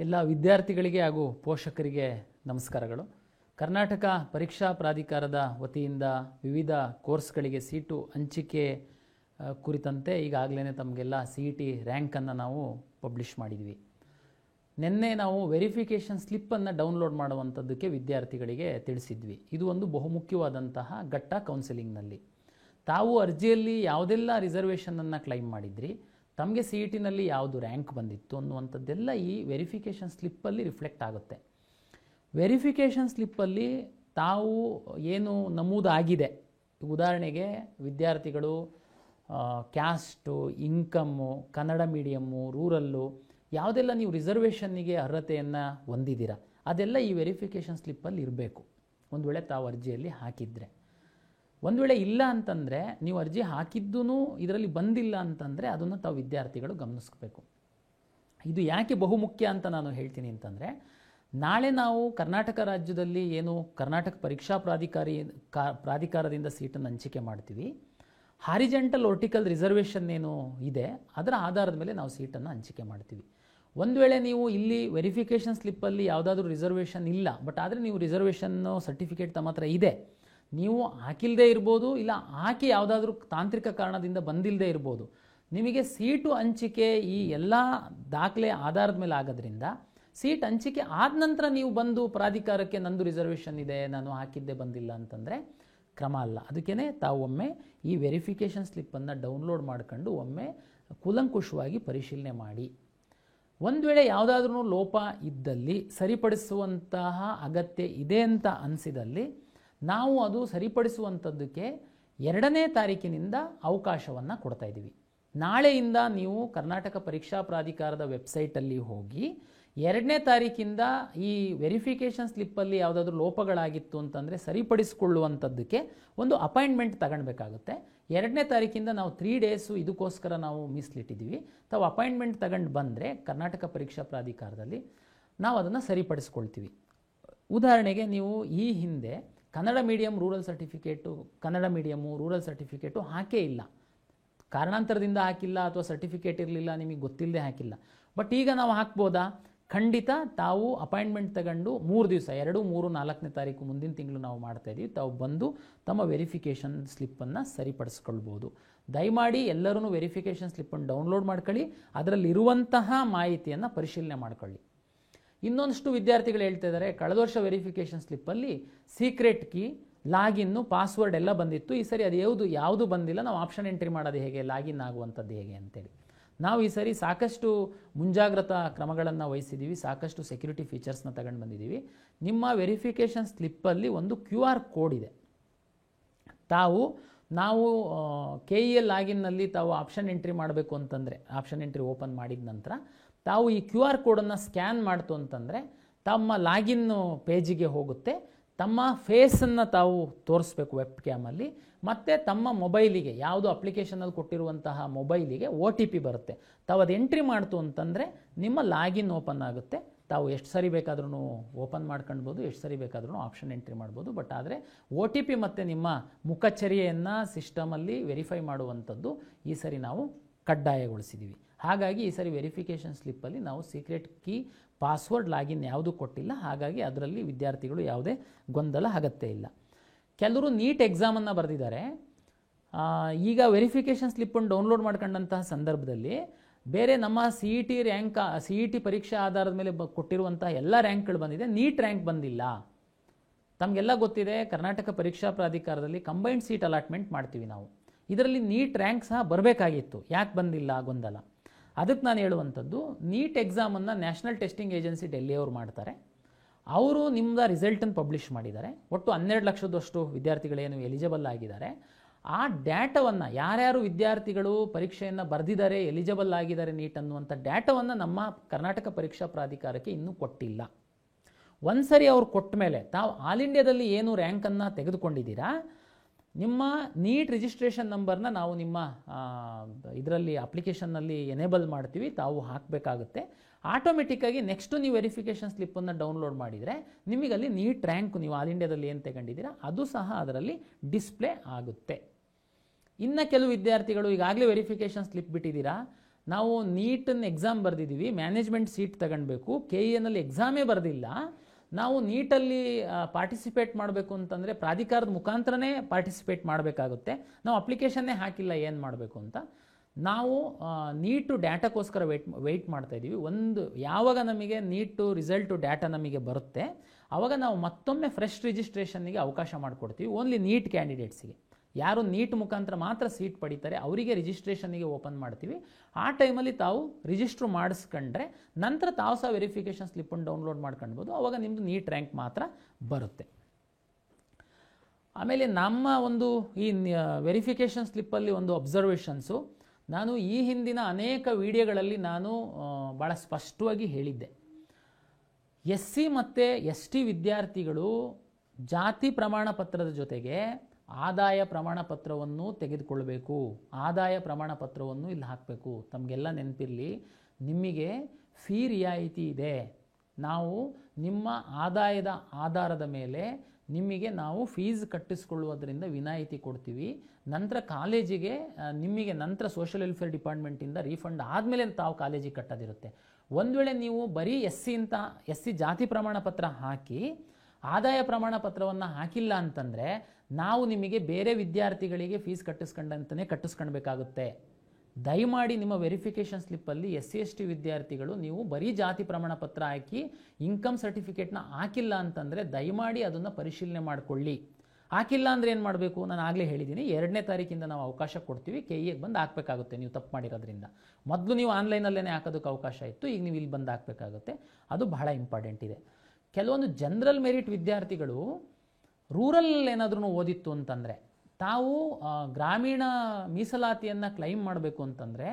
ಎಲ್ಲ ವಿದ್ಯಾರ್ಥಿಗಳಿಗೆ ಹಾಗೂ ಪೋಷಕರಿಗೆ ನಮಸ್ಕಾರಗಳು. ಕರ್ನಾಟಕ ಪರೀಕ್ಷಾ ಪ್ರಾಧಿಕಾರದ ವತಿಯಿಂದ ವಿವಿಧ ಕೋರ್ಸ್ಗಳಿಗೆ ಸೀಟು ಹಂಚಿಕೆ ಕುರಿತಂತೆ ಈಗಾಗಲೇ ತಮಗೆಲ್ಲ CET ರ್ಯಾಂಕನ್ನು ನಾವು ಪಬ್ಲಿಷ್ ಮಾಡಿದ್ವಿ. ನಿನ್ನೆ ನಾವು ವೆರಿಫಿಕೇಷನ್ ಸ್ಲಿಪ್ಪನ್ನು ಡೌನ್ಲೋಡ್ ಮಾಡುವಂಥದ್ದಕ್ಕೆ ವಿದ್ಯಾರ್ಥಿಗಳಿಗೆ ತಿಳಿಸಿದ್ವಿ. ಇದು ಒಂದು ಬಹುಮುಖ್ಯವಾದಂತಹ ಘಟ್ಟ ಕೌನ್ಸಿಲಿಂಗ್ನಲ್ಲಿ. ತಾವು ಅರ್ಜಿಯಲ್ಲಿ ಯಾವುದೆಲ್ಲ ರಿಸರ್ವೇಷನನ್ನು ಕ್ಲೈಮ್ ಮಾಡಿದ್ರಿ, ತಮಗೆ CETನಲ್ಲಿ ಯಾವುದು ರ್ಯಾಂಕ್ ಬಂದಿತ್ತು ಅನ್ನುವಂಥದ್ದೆಲ್ಲ ಈ ವೆರಿಫಿಕೇಷನ್ ಸ್ಲಿಪ್ಪಲ್ಲಿ ರಿಫ್ಲೆಕ್ಟ್ ಆಗುತ್ತೆ. ವೆರಿಫಿಕೇಷನ್ ಸ್ಲಿಪ್ಪಲ್ಲಿ ತಾವು ಏನು ನಮೂದಾಗಿದೆ, ಉದಾಹರಣೆಗೆ ವಿದ್ಯಾರ್ಥಿಗಳು caste, income, Kannada medium, rural ಯಾವುದೆಲ್ಲ ನೀವು ರಿಸರ್ವೇಷನ್ನಿಗೆ ಅರ್ಹತೆಯನ್ನು ಹೊಂದಿದ್ದೀರಾ ಅದೆಲ್ಲ ಈ ವೆರಿಫಿಕೇಷನ್ ಸ್ಲಿಪ್ಪಲ್ಲಿ ಇರಬೇಕು. ಒಂದು ವೇಳೆ ತಾವು ಅರ್ಜಿಯಲ್ಲಿ ಹಾಕಿದರೆ, ಒಂದು ವೇಳೆ ಇಲ್ಲ ಅಂತಂದರೆ, ನೀವು ಅರ್ಜಿ ಹಾಕಿದ್ದೂ ಇದರಲ್ಲಿ ಬಂದಿಲ್ಲ ಅಂತಂದರೆ ಅದನ್ನು ತಾವು ವಿದ್ಯಾರ್ಥಿಗಳು ಗಮನಿಸಬೇಕು. ಇದು ಯಾಕೆ ಬಹುಮುಖ್ಯ ಅಂತ ನಾನು ಹೇಳ್ತೀನಿ ಅಂತಂದರೆ, ನಾಳೆ ನಾವು ಕರ್ನಾಟಕ ರಾಜ್ಯದಲ್ಲಿ ಏನು ಕರ್ನಾಟಕ ಪರೀಕ್ಷಾ ಪ್ರಾಧಿಕಾರದಿಂದ ಸೀಟನ್ನು ಹಂಚಿಕೆ ಮಾಡ್ತೀವಿ, ಹಾರಿಜೆಂಟಲ್ ವರ್ಟಿಕಲ್ ರಿಸರ್ವೇಷನ್ ಏನು ಇದೆ ಅದರ ಆಧಾರದ ಮೇಲೆ ನಾವು ಸೀಟನ್ನು ಹಂಚಿಕೆ ಮಾಡ್ತೀವಿ. ಒಂದು ವೇಳೆ ನೀವು ಇಲ್ಲಿ ವೆರಿಫಿಕೇಷನ್ ಸ್ಲಿಪ್ಪಲ್ಲಿ ಯಾವುದಾದ್ರೂ ರಿಸರ್ವೇಷನ್ ಇಲ್ಲ, ಬಟ್ ಆದರೆ ನೀವು ರಿಸರ್ವೇಷನ್ನು ಸರ್ಟಿಫಿಕೇಟ್ ತಮ್ಮ ಹತ್ರ ಇದೆ, ನೀವು ಹಾಕಿಲ್ಲದೆ ಇರ್ಬೋದು, ಇಲ್ಲ ಹಾಕಿ ಯಾವುದಾದ್ರೂ ತಾಂತ್ರಿಕ ಕಾರಣದಿಂದ ಬಂದಿಲ್ಲದೆ ಇರ್ಬೋದು, ನಿಮಗೆ ಸೀಟು ಹಂಚಿಕೆ ಈ ಎಲ್ಲ ದಾಖಲೆ ಆಧಾರದ ಮೇಲೆ ಆಗೋದ್ರಿಂದ ಸೀಟ್ ಹಂಚಿಕೆ ಆದ ನಂತರ ನೀವು ಬಂದು ಪ್ರಾಧಿಕಾರಕ್ಕೆ ನಂದು ರಿಸರ್ವೇಷನ್ ಇದೆ, ನಾನು ಹಾಕಿದ್ದೇ ಬಂದಿಲ್ಲ ಅಂತಂದರೆ ಕ್ರಮ ಅಲ್ಲ. ಅದಕ್ಕೇ ತಾವು ಒಮ್ಮೆ ಈ ವೆರಿಫಿಕೇಷನ್ ಸ್ಲಿಪ್ಪನ್ನು ಡೌನ್ಲೋಡ್ ಮಾಡ್ಕೊಂಡು ಒಮ್ಮೆ ಕೂಲಂಕುಷವಾಗಿ ಪರಿಶೀಲನೆ ಮಾಡಿ. ಒಂದು ವೇಳೆ ಯಾವುದಾದ್ರೂ ಲೋಪ ಇದ್ದಲ್ಲಿ, ಸರಿಪಡಿಸುವಂತಹ ಅಗತ್ಯ ಇದೆ ಅಂತ ಅನಿಸಿದಲ್ಲಿ ನಾವು ಅದು ಸರಿಪಡಿಸುವಂಥದ್ದಕ್ಕೆ 2ನೇ ತಾರೀಕಿನಿಂದ ಅವಕಾಶವನ್ನು ಕೊಡ್ತಾ ಇದ್ದೀವಿ. ನಾಳೆಯಿಂದ ನೀವು ಕರ್ನಾಟಕ ಪರೀಕ್ಷಾ ಪ್ರಾಧಿಕಾರದ ವೆಬ್ಸೈಟಲ್ಲಿ ಹೋಗಿ 2ನೇ ತಾರೀಕಿಂದ ಈ ವೆರಿಫಿಕೇಷನ್ ಸ್ಲಿಪ್ಪಲ್ಲಿ ಯಾವುದಾದ್ರೂ ಲೋಪಗಳಾಗಿತ್ತು ಅಂತಂದರೆ ಸರಿಪಡಿಸಿಕೊಳ್ಳುವಂಥದ್ದಕ್ಕೆ ಒಂದು ಅಪಾಯಿಂಟ್ಮೆಂಟ್ ತಗೊಳ್ಬೇಕಾಗುತ್ತೆ. 2ನೇ ತಾರೀಕಿಂದ ನಾವು 3 ಡೇಸು ಇದಕ್ಕೋಸ್ಕರ ನಾವು ಮೀಸಲಿಟ್ಟಿದ್ದೀವಿ. ತಾವು ಅಪಾಯಿಂಟ್ಮೆಂಟ್ ತಗೊಂಡು ಬಂದರೆ ಕರ್ನಾಟಕ ಪರೀಕ್ಷಾ ಪ್ರಾಧಿಕಾರದಲ್ಲಿ ನಾವು ಅದನ್ನು ಸರಿಪಡಿಸ್ಕೊಳ್ತೀವಿ. ಉದಾಹರಣೆಗೆ ನೀವು ಈ ಹಿಂದೆ Kannada medium rural certificate, Kannada medium rural certificate ಹಾಕೇ ಇಲ್ಲ, ಕಾರಣಾಂತರದಿಂದ ಹಾಕಿಲ್ಲ ಅಥವಾ ಸರ್ಟಿಫಿಕೇಟ್ ಇರಲಿಲ್ಲ, ನಿಮಗೆ ಗೊತ್ತಿಲ್ಲದೆ ಹಾಕಿಲ್ಲ. ಬಟ್ ಈಗ ನಾವು ಹಾಕ್ಬೋದಾ? ಖಂಡಿತ. ತಾವು ಅಪಾಯಿಂಟ್ಮೆಂಟ್ ತಗೊಂಡು 3 ದಿವಸ, 2, 3, 4ನೇ ತಾರೀಕು ಮುಂದಿನ ತಿಂಗಳು ನಾವು ಮಾಡ್ತಾಯಿದ್ದೀವಿ, ತಾವು ಬಂದು ತಮ್ಮ ವೆರಿಫಿಕೇಷನ್ ಸ್ಲಿಪ್ಪನ್ನು ಸರಿಪಡಿಸ್ಕೊಳ್ಬೋದು. ದಯಮಾಡಿ ಎಲ್ಲರೂ ವೆರಿಫಿಕೇಷನ್ ಸ್ಲಿಪ್ಪನ್ನು ಡೌನ್ಲೋಡ್ ಮಾಡ್ಕೊಳ್ಳಿ, ಅದರಲ್ಲಿರುವಂತಹ ಮಾಹಿತಿಯನ್ನು ಪರಿಶೀಲನೆ ಮಾಡ್ಕೊಳ್ಳಿ. ಇನ್ನೊಂದಷ್ಟು ವಿದ್ಯಾರ್ಥಿಗಳು ಹೇಳ್ತಾ ಇದ್ದಾರೆ, ಕಳೆದ ವರ್ಷ ವೆರಿಫಿಕೇಷನ್ ಸ್ಲಿಪ್ಪಲ್ಲಿ ಸೀಕ್ರೆಟ್ ಕೀ, ಲಾಗಿನ್ನು, ಪಾಸ್ವರ್ಡ್ ಎಲ್ಲ ಬಂದಿತ್ತು, ಈ ಸರಿ ಅದು ಯಾವುದು ಬಂದಿಲ್ಲ, ನಾವು ಆಪ್ಷನ್ ಎಂಟ್ರಿ ಮಾಡೋದು ಹೇಗೆ, ಲಾಗಿನ್ ಆಗುವಂಥದ್ದು ಹೇಗೆ ಅಂತೇಳಿ. ನಾವು ಈ ಸರಿ ಸಾಕಷ್ಟು ಮುಂಜಾಗ್ರತಾ ಕ್ರಮಗಳನ್ನು ವಹಿಸಿದ್ದೀವಿ, ಸಾಕಷ್ಟು ಸೆಕ್ಯೂರಿಟಿ ಫೀಚರ್ಸ್ನ ತಗೊಂಡು ಬಂದಿದ್ದೀವಿ. ನಿಮ್ಮ ವೆರಿಫಿಕೇಷನ್ ಸ್ಲಿಪ್ಪಲ್ಲಿ ಒಂದು QR ಕೋಡ್ ಇದೆ. ನಾವು KEL ಲಾಗಿನ್ನಲ್ಲಿ ತಾವು ಆಪ್ಷನ್ ಎಂಟ್ರಿ ಮಾಡಬೇಕು ಅಂತಂದರೆ, ಆಪ್ಷನ್ ಎಂಟ್ರಿ ಓಪನ್ ಮಾಡಿದ ನಂತರ ತಾವು ಈ QR ಕೋಡನ್ನು ಸ್ಕ್ಯಾನ್ ಮಾಡ್ತು ಅಂತಂದರೆ ತಮ್ಮ ಲಾಗಿನ್ ಪೇಜಿಗೆ ಹೋಗುತ್ತೆ. ತಮ್ಮ ಫೇಸನ್ನು ತಾವು ತೋರಿಸ್ಬೇಕು ವೆಬ್ ಕ್ಯಾಮಲ್ಲಿ, ಮತ್ತು ತಮ್ಮ ಮೊಬೈಲಿಗೆ, ಯಾವುದು ಅಪ್ಲಿಕೇಶನಲ್ಲಿ ಕೊಟ್ಟಿರುವಂತಹ ಮೊಬೈಲಿಗೆ OTP ಬರುತ್ತೆ. ತಾವು ಅದು ಎಂಟ್ರಿ ಮಾಡ್ತು ಅಂತಂದರೆ ನಿಮ್ಮ ಲಾಗಿನ್ ಓಪನ್ ಆಗುತ್ತೆ. ತಾವು ಎಷ್ಟು ಸರಿ ಬೇಕಾದ್ರೂ ಓಪನ್ ಮಾಡ್ಕೊಳ್ಬೋದು, ಎಷ್ಟು ಸರಿ ಬೇಕಾದ್ರೂ ಆಪ್ಷನ್ ಎಂಟ್ರಿ ಮಾಡ್ಬೋದು. ಬಟ್ ಆದರೆ OTP ಮತ್ತು ನಿಮ್ಮ ಮುಖಚರ್ಯೆಯನ್ನು ಸಿಸ್ಟಮಲ್ಲಿ ವೆರಿಫೈ ಮಾಡುವಂಥದ್ದು ಈ ಸರಿ ನಾವು ಕಡ್ಡಾಯಗೊಳಿಸಿದ್ದೀವಿ. ಹಾಗಾಗಿ ಈ ಸರಿ ವೆರಿಫಿಕೇಷನ್ ಸ್ಲಿಪ್ಪಲ್ಲಿ ನಾವು ಸೀಕ್ರೆಟ್ ಕೀ, ಪಾಸ್ವರ್ಡ್, ಲಾಗಿನ್ ಯಾವುದೂ ಕೊಟ್ಟಿಲ್ಲ. ಹಾಗಾಗಿ ಅದರಲ್ಲಿ ವಿದ್ಯಾರ್ಥಿಗಳು ಯಾವುದೇ ಗೊಂದಲ ಅಗತ್ಯ ಇಲ್ಲ. ಕೆಲವರು ನೀಟ್ ಎಕ್ಸಾಮನ್ನು ಬರೆದಿದ್ದಾರೆ. ಈಗ ವೆರಿಫಿಕೇಷನ್ ಸ್ಲಿಪ್ಪನ್ನು ಡೌನ್ಲೋಡ್ ಮಾಡ್ಕೊಂಡಂತಹ ಸಂದರ್ಭದಲ್ಲಿ ಬೇರೆ ನಮ್ಮ CET ಪರೀಕ್ಷೆ ಆಧಾರದ ಮೇಲೆ ಕೊಟ್ಟಿರುವಂತಹ ಎಲ್ಲ ರ್ಯಾಂಕ್ಗಳು ಬಂದಿದೆ, ನೀಟ್ ರ್ಯಾಂಕ್ ಬಂದಿಲ್ಲ. ತಮಗೆಲ್ಲ ಗೊತ್ತಿದೆ, ಕರ್ನಾಟಕ ಪರೀಕ್ಷಾ ಪ್ರಾಧಿಕಾರದಲ್ಲಿ ಕಂಬೈನ್ಡ್ ಸೀಟ್ ಅಲಾಟ್ಮೆಂಟ್ ಮಾಡ್ತೀವಿ ನಾವು. ಇದರಲ್ಲಿ ನೀಟ್ ರ್ಯಾಂಕ್ ಸಹ ಬರಬೇಕಾಗಿತ್ತು, ಯಾಕೆ ಬಂದಿಲ್ಲ ಗೊಂದಲ. ಅದಕ್ಕೆ ನಾನು ಹೇಳುವಂಥದ್ದು, ನೀಟ್ ಎಕ್ಸಾಮನ್ನು ನ್ಯಾಷನಲ್ ಟೆಸ್ಟಿಂಗ್ ಏಜೆನ್ಸಿ ಡೆಲ್ಲಿಯವರು ಮಾಡ್ತಾರೆ. ಅವರು ನಿಮ್ಮದ ರಿಸಲ್ಟನ್ನು ಪಬ್ಲಿಷ್ ಮಾಡಿದ್ದಾರೆ. ಒಟ್ಟು 12 ಲಕ್ಷದಷ್ಟು ವಿದ್ಯಾರ್ಥಿಗಳೇನು ಎಲಿಜಿಬಲ್ ಆಗಿದ್ದಾರೆ, ಆ ಡೇಟಾವನ್ನು ಯಾರ್ಯಾರು ವಿದ್ಯಾರ್ಥಿಗಳು ಪರೀಕ್ಷೆಯನ್ನು ಬರೆದಿದ್ದಾರೆ, ಎಲಿಜಿಬಲ್ ಆಗಿದ್ದಾರೆ ನೀಟ್ ಅನ್ನುವಂಥ ಡೇಟಾವನ್ನು ನಮ್ಮ ಕರ್ನಾಟಕ ಪರೀಕ್ಷಾ ಪ್ರಾಧಿಕಾರಕ್ಕೆ ಇನ್ನೂ ಕೊಟ್ಟಿಲ್ಲ. ಒಂದು ಸರಿ ಅವ್ರು ಕೊಟ್ಟ ಮೇಲೆ ತಾವು ಆಲ್ ಇಂಡಿಯಾದಲ್ಲಿ ಏನು ರ್ಯಾಂಕನ್ನು ತೆಗೆದುಕೊಂಡಿದ್ದೀರಾ, ನಿಮ್ಮ ನೀಟ್ ರಿಜಿಸ್ಟ್ರೇಷನ್ ನಂಬರ್ನ ನಾವು ನಿಮ್ಮ ಇದರಲ್ಲಿ ಅಪ್ಲಿಕೇಶನ್ನಲ್ಲಿ ಎನೇಬಲ್ ಮಾಡ್ತೀವಿ, ತಾವು ಹಾಕಬೇಕಾಗುತ್ತೆ. ಆಟೋಮೆಟಿಕ್ಕಾಗಿ ನೆಕ್ಸ್ಟು ನೀವು ವೆರಿಫಿಕೇಷನ್ ಸ್ಲಿಪ್ಪನ್ನು ಡೌನ್ಲೋಡ್ ಮಾಡಿದರೆ ನಿಮಗಲ್ಲಿ ನೀಟ್ ರ್ಯಾಂಕ್ ನೀವು ಆಲ್ ಇಂಡಿಯಾದಲ್ಲಿ ಏನು ತಗೊಂಡಿದ್ದೀರಾ ಅದು ಸಹ ಅದರಲ್ಲಿ ಡಿಸ್ಪ್ಲೇ ಆಗುತ್ತೆ. ಇನ್ನು ಕೆಲವು ವಿದ್ಯಾರ್ಥಿಗಳು ಈಗಾಗಲೇ ವೆರಿಫಿಕೇಷನ್ ಸ್ಲಿಪ್ ಬಿಟ್ಟಿದ್ದೀರಾ, ನಾವು ನೀಟನ್ನು ಎಕ್ಸಾಮ್ ಬರೆದಿದ್ದೀವಿ, ಮ್ಯಾನೇಜ್ಮೆಂಟ್ ಸೀಟ್ ತಗೊಳ್ಬೇಕು, KEನಲ್ಲಿ ಎಕ್ಸಾಮೇ ಬರೆದಿಲ್ಲ, ನಾವು ನೀಟಲ್ಲಿ ಪಾರ್ಟಿಸಿಪೇಟ್ ಮಾಡಬೇಕು ಅಂತಂದರೆ ಪ್ರಾಧಿಕಾರದ ಮುಖಾಂತರನೇ ಪಾರ್ಟಿಸಿಪೇಟ್ ಮಾಡಬೇಕಾಗುತ್ತೆ, ನಾವು ಅಪ್ಲಿಕೇಶನ್ನೇ ಹಾಕಿಲ್ಲ, ಏನು ಮಾಡಬೇಕು ಅಂತ. ನಾವು ನೀಟು ಡಾಟಾಕ್ಕೋಸ್ಕರ ವೆಯ್ಟ್ ಮಾಡ್ತಾ ಇದ್ದೀವಿ. ಯಾವಾಗ ನಮಗೆ ನೀಟು ರಿಸಲ್ಟು ಡಾಟಾ ನಮಗೆ ಬರುತ್ತೆ ಆವಾಗ ನಾವು ಮತ್ತೊಮ್ಮೆ ಫ್ರೆಶ್ ರಿಜಿಸ್ಟ್ರೇಷನ್ನಿಗೆ ಅವಕಾಶ ಮಾಡಿಕೊಡ್ತೀವಿ. ಓನ್ಲಿ ನೀಟ್ ಕ್ಯಾಂಡಿಡೇಟ್ಸಿಗೆ, ಯಾರು ನೀಟ್ ಮುಖಾಂತರ ಮಾತ್ರ ಸೀಟ್ ಪಡೀತಾರೆ ಅವರಿಗೆ ರಿಜಿಸ್ಟ್ರೇಷನ್ನಿಗೆ ಓಪನ್ ಮಾಡ್ತೀವಿ. ಆ ಟೈಮಲ್ಲಿ ತಾವು ರಿಜಿಸ್ಟ್ರು ಮಾಡಿಸ್ಕೊಂಡ್ರೆ ನಂತರ ತಾವು ಸಹ ವೆರಿಫಿಕೇಷನ್ ಸ್ಲಿಪ್ಪನ್ನು ಡೌನ್ಲೋಡ್ ಮಾಡ್ಕೊಳ್ಬೋದು. ಆವಾಗ ನಿಮ್ಮದು ನೀಟ್ ರ್ಯಾಂಕ್ ಮಾತ್ರ ಬರುತ್ತೆ. ಆಮೇಲೆ ನಮ್ಮ ಒಂದು ಈ ವೆರಿಫಿಕೇಷನ್ ಸ್ಲಿಪ್ಪಲ್ಲಿ ಒಂದು ಅಬ್ಸರ್ವೇಷನ್ಸು, ನಾನು ಈ ಹಿಂದಿನ ಅನೇಕ ವಿಡಿಯೋಗಳಲ್ಲಿ ನಾನು ಭಾಳ ಸ್ಪಷ್ಟವಾಗಿ ಹೇಳಿದ್ದೆ, SC ಮತ್ತು ST ವಿದ್ಯಾರ್ಥಿಗಳು ಜಾತಿ ಪ್ರಮಾಣ ಪತ್ರದ ಜೊತೆಗೆ ಆದಾಯ ಪ್ರಮಾಣ ಪತ್ರವನ್ನು ತೆಗೆದುಕೊಳ್ಬೇಕು. ಆದಾಯ ಪ್ರಮಾಣ ಪತ್ರವನ್ನು ಇಲ್ಲಿ ಹಾಕಬೇಕು. ತಮಗೆಲ್ಲ ನೆನಪಿರಲಿ, ನಿಮಗೆ ಫೀ ರಿಯಾಯಿತಿ ಇದೆ. ನಾವು ನಿಮ್ಮ ಆದಾಯದ ಆಧಾರದ ಮೇಲೆ ನಿಮಗೆ ನಾವು ಫೀಸ್ ಕಟ್ಟಿಸ್ಕೊಳ್ಳುವುದರಿಂದ ವಿನಾಯಿತಿ ಕೊಡ್ತೀವಿ. ನಂತರ ಕಾಲೇಜಿಗೆ ನಿಮಗೆ ನಂತರ ಸೋಷಿಯಲ್ ವೆಲ್ಫೇರ್ ಡಿಪಾರ್ಟ್ಮೆಂಟಿಂದ ರೀಫಂಡ್ ಆದಮೇಲೆ ತಾವು ಕಾಲೇಜಿಗೆ ಕಟ್ಟೋದಿರುತ್ತೆ. ಒಂದು ವೇಳೆ ನೀವು ಬರೀ SC ಜಾತಿ ಪ್ರಮಾಣ ಪತ್ರ ಹಾಕಿ ಆದಾಯ ಪ್ರಮಾಣ ಪತ್ರವನ್ನು ಹಾಕಿಲ್ಲ ಅಂತಂದರೆ ನಾವು ನಿಮಗೆ ಬೇರೆ ವಿದ್ಯಾರ್ಥಿಗಳಿಗೆ ಫೀಸ್ ಕಟ್ಟಿಸ್ಕೊಂಡಂತಲೇ ಕಟ್ಟಿಸ್ಕೊಳ್ಬೇಕಾಗುತ್ತೆ. ದಯಮಾಡಿ ನಿಮ್ಮ ವೆರಿಫಿಕೇಷನ್ ಸ್ಲಿಪ್ಪಲ್ಲಿ SC ST ವಿದ್ಯಾರ್ಥಿಗಳು ನೀವು ಬರೀ ಜಾತಿ ಪ್ರಮಾಣ ಪತ್ರ ಹಾಕಿ ಇನ್ಕಮ್ ಸರ್ಟಿಫಿಕೇಟ್ನ ಹಾಕಿಲ್ಲ ಅಂತಂದರೆ ದಯಮಾಡಿ ಅದನ್ನು ಪರಿಶೀಲನೆ ಮಾಡಿಕೊಳ್ಳಿ. ಹಾಕಿಲ್ಲ ಅಂದರೆ ಏನು ಮಾಡಬೇಕು, ನಾನು ಆಗಲೇ ಹೇಳಿದ್ದೀನಿ, 2ನೇ ತಾರೀಕಿಂದ ನಾವು ಅವಕಾಶ ಕೊಡ್ತೀವಿ, KEಗೆ ಬಂದು ಹಾಕಬೇಕಾಗುತ್ತೆ. ನೀವು ತಪ್ಪು ಮಾಡಿರೋದ್ರಿಂದ ಮೊದಲು ನೀವು ಆನ್ಲೈನಲ್ಲೇ ಹಾಕೋದಕ್ಕೆ ಅವಕಾಶ ಇತ್ತು, ಈಗ ನೀವು ಇಲ್ಲಿ ಬಂದು ಹಾಕಬೇಕಾಗುತ್ತೆ. ಅದು ಬಹಳ ಇಂಪಾರ್ಟೆಂಟ್ ಇದೆ. ಕೆಲವೊಂದು ಜನರಲ್ ಮೆರಿಟ್ ವಿದ್ಯಾರ್ಥಿಗಳು ರೂರಲ್ ಏನಾದ್ರೂ ಓದಿತ್ತು ಅಂತಂದರೆ ತಾವು ಗ್ರಾಮೀಣ ಮೀಸಲಾತಿಯನ್ನು ಕ್ಲೈಮ್ ಮಾಡಬೇಕು ಅಂತಂದರೆ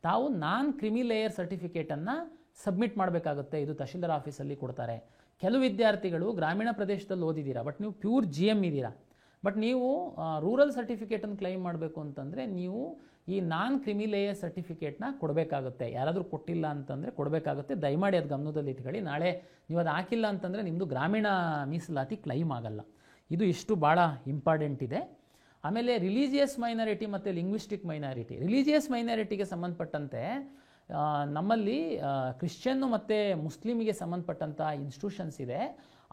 ತಾವು ನಾನ್ ಕ್ರಿಮಿ ಲೇಯರ್ ಸರ್ಟಿಫಿಕೇಟನ್ನು ಸಬ್ಮಿಟ್ ಮಾಡಬೇಕಾಗುತ್ತೆ. ಇದು ತಹಶೀಲ್ದಾರ್ ಆಫೀಸಲ್ಲಿ ಕೊಡ್ತಾರೆ. ಕೆಲವು ವಿದ್ಯಾರ್ಥಿಗಳು ಗ್ರಾಮೀಣ ಪ್ರದೇಶದಲ್ಲಿ ಓದಿದ್ದೀರಾ, ಬಟ್ ನೀವು ಪ್ಯೂರ್ GM ಇದ್ದೀರಾ, ಬಟ್ ನೀವು ರೂರಲ್ ಸರ್ಟಿಫಿಕೇಟನ್ನು ಕ್ಲೈಮ್ ಮಾಡಬೇಕು ಅಂತಂದರೆ ನೀವು ಈ ನಾನ್ ಕ್ರಿಮಿ ಲೇಯರ್ ಸರ್ಟಿಫಿಕೇಟ್ನ ಕೊಡಬೇಕಾಗುತ್ತೆ. ಯಾರಾದರೂ ಕೊಟ್ಟಿಲ್ಲ ಅಂತಂದರೆ ಕೊಡಬೇಕಾಗುತ್ತೆ. ದಯಮಾಡಿ ಅದು ಗಮನದಲ್ಲಿ ಇಟ್ಕೊಳ್ಳಿ. ನಾಳೆ ನೀವು ಅದು ಹಾಕಿಲ್ಲ ಅಂತಂದರೆ ನಿಮ್ಮದು ಗ್ರಾಮೀಣ ಮೀಸಲಾತಿ ಕ್ಲೈಮ್ ಆಗಲ್ಲ. ಇದು ಇಷ್ಟು ಭಾಳ ಇಂಪಾರ್ಟೆಂಟ್ ಇದೆ. ಆಮೇಲೆ ರಿಲಿಜಿಯಸ್ ಮೈನಾರಿಟಿ ಮತ್ತು ಲಿಂಗ್ವಿಸ್ಟಿಕ್ ಮೈನಾರಿಟಿ. ರಿಲಿಜಿಯಸ್ ಮೈನಾರಿಟಿಗೆ ಸಂಬಂಧಪಟ್ಟಂತೆ ನಮ್ಮಲ್ಲಿ ಕ್ರಿಶ್ಚಿಯನ್ನು ಮತ್ತು ಮುಸ್ಲಿಮಿಗೆ ಸಂಬಂಧಪಟ್ಟಂಥ ಇನ್ಸ್ಟಿಟ್ಯೂಷನ್ಸ್ ಇದೆ,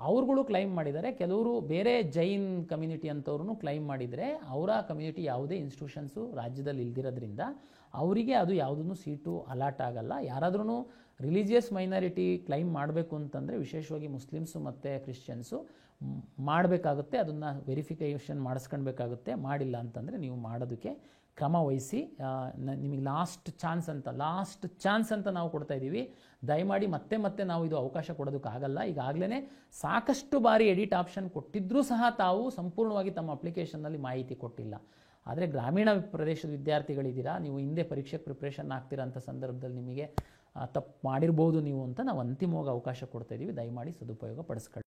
ಅವ್ರುಗಳು ಕ್ಲೈಮ್ ಮಾಡಿದ್ದಾರೆ. ಕೆಲವರು ಬೇರೆ ಜೈನ್ ಕಮ್ಯುನಿಟಿ ಅಂಥವ್ರು ಕ್ಲೈಮ್ ಮಾಡಿದರೆ ಅವರ ಕಮ್ಯುನಿಟಿ ಯಾವುದೇ ಇನ್ಸ್ಟಿಟ್ಯೂಷನ್ಸು ರಾಜ್ಯದಲ್ಲಿ ಇಲ್ದಿರೋದ್ರಿಂದ ಅವರಿಗೆ ಅದು ಯಾವುದೂ ಸೀಟು ಅಲಾಟ್ ಆಗಲ್ಲ. ಯಾರಾದ್ರೂ ರಿಲಿಜಿಯಸ್ ಮೈನಾರಿಟಿ ಕ್ಲೈಮ್ ಮಾಡಬೇಕು ಅಂತಂದರೆ ವಿಶೇಷವಾಗಿ ಮುಸ್ಲಿಮ್ಸು ಮತ್ತು ಕ್ರಿಶ್ಚಿಯನ್ಸು ಮಾಡಬೇಕಾಗುತ್ತೆ. ಅದನ್ನು ವೆರಿಫಿಕೇಷನ್ ಮಾಡಿಸ್ಕೊಳ್ಬೇಕಾಗುತ್ತೆ. ಮಾಡಿಲ್ಲ ಅಂತಂದರೆ ನೀವು ಮಾಡೋದಕ್ಕೆ ಕ್ರಮ ವಹಿಸಿ. ನಿಮಗೆ ಲಾಸ್ಟ್ ಚಾನ್ಸ್ ಅಂತ ನಾವು ಕೊಡ್ತಾ ಇದ್ದೀವಿ. ದಯಮಾಡಿ ಮತ್ತೆ ನಾವು ಇದು ಅವಕಾಶ ಕೊಡೋದಕ್ಕಾಗಲ್ಲ. ಈಗಾಗಲೇ ಸಾಕಷ್ಟು ಬಾರಿ ಎಡಿಟ್ ಆಪ್ಷನ್ ಕೊಟ್ಟಿದ್ದರೂ ಸಹ ತಾವು ಸಂಪೂರ್ಣವಾಗಿ ತಮ್ಮ ಅಪ್ಲಿಕೇಶನ್ನಲ್ಲಿ ಮಾಹಿತಿ ಕೊಟ್ಟಿಲ್ಲ. ಆದರೆ ಗ್ರಾಮೀಣ ಪ್ರದೇಶದ ವಿದ್ಯಾರ್ಥಿಗಳಿದ್ದೀರಾ, ನೀವು ಹಿಂದೆ ಪರೀಕ್ಷೆಗೆ ಪ್ರಿಪ್ರೇಷನ್ ಆಗ್ತಿರೋಂಥ ಸಂದರ್ಭದಲ್ಲಿ ನಿಮಗೆ ತಪ್ಪು ಮಾಡಿರ್ಬೋದು ನೀವು ಅಂತ ನಾವು ಅಂತಿಮವಾಗಿ ಅವಕಾಶ ಕೊಡ್ತಾ ಇದ್ದೀವಿ. ದಯಮಾಡಿ ಸದುಪಯೋಗ ಪಡಿಸ್ಕೊಳ್ಳಿ.